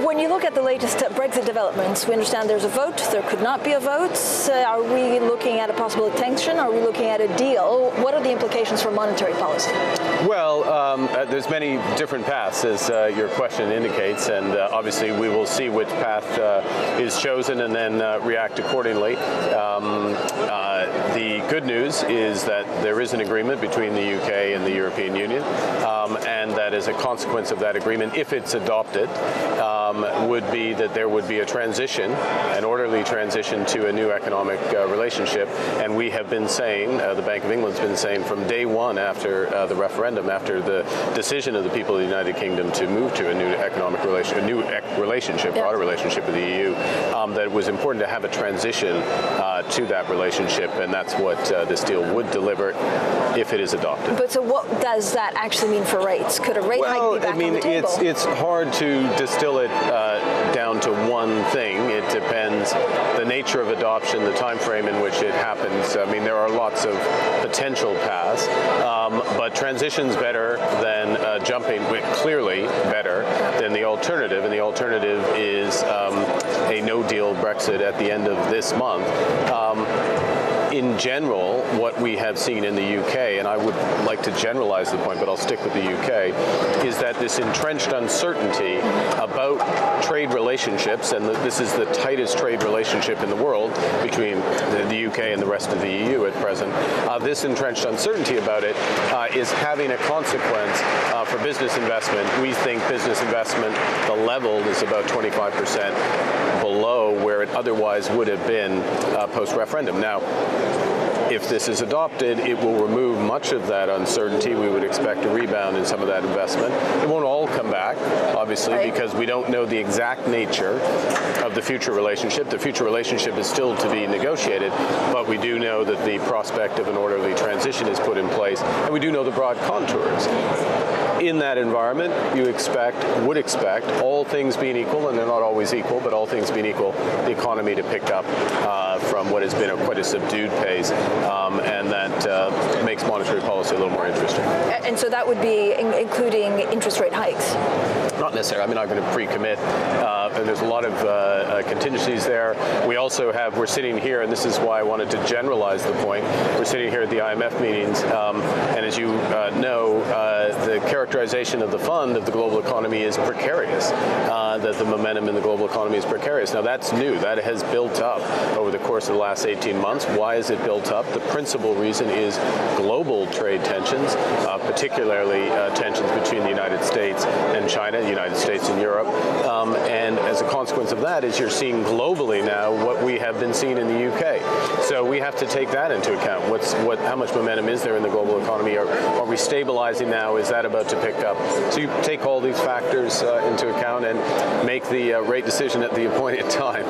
When you look at the latest Brexit developments, we understand there's a vote, there could not be a vote. Are we looking at a possible extension? Are we looking at a deal? What are the implications for monetary policy? Well, there's many different paths, as your question indicates, and obviously we will see which path is chosen and then react accordingly. The good news is that there is an agreement between the UK and the European Union, and that as a consequence of that agreement, if it's adopted, would be that there would be a transition, an orderly transition to a new economic relationship. And we have been saying, the Bank of England's been saying from day one after the referendum, after the decision of the people of the United Kingdom to move to a new economic relationship, a new relationship, broader relationship with the EU, that it was important to have a transition to that relationship, and that's what this deal would deliver if it is adopted. But so what does that actually mean for rates? Could a rate hike be back on the table? It's hard to distill it down to one thing. It depends the nature of adoption, the time frame in which it happens. I mean, there are lots of potential paths, but transition's better than jumping, clearly better than the alternative, and the alternative is a no-deal Brexit at the end of this month. In general, what we have seen in the UK, and I would like to generalize the point, but I'll stick with the UK, is that this entrenched uncertainty about trade relationships, and this is the tightest trade relationship in the world between the UK and the rest of the EU at present, this entrenched uncertainty about it is having a consequence for business investment. We think business investment, the level is about 25% below where it otherwise would have been post-referendum. Now, if this is adopted, it will remove much of that uncertainty. We would expect a rebound in some of that investment. It won't all come back, obviously, because we don't know the exact nature of the future relationship. The future relationship is still to be negotiated, but we do know that the prospect of an orderly transition is put in place, and we do know the broad contours. In that environment, you would expect, all things being equal, and they're not always equal, but all things being equal, the economy to pick up from what has been quite a subdued pace, and that makes monetary policy a little more interesting. And so that would be including interest rate hikes? Not necessarily. I'm not going to pre-commit. And there's a lot of contingencies there. We also we're sitting here, and this is why I wanted to generalize the point. We're sitting here at the IMF meetings, and as you know, the characterization of the fund of the global economy is precarious, that the momentum in the global economy is precarious. Now, that's new. That has built up over the course of the last 18 months. Why is it built up? The principal reason is global trade tensions, particularly tensions between the United States and China, the United States and Europe. And as a consequence of that is you're seeing globally now what we have been seeing in the UK. So we have to take that into account. How much momentum is there in the global economy? Are we stabilizing now? Is that about to pick up? So you take all these factors into account and make the rate decision at the appointed time.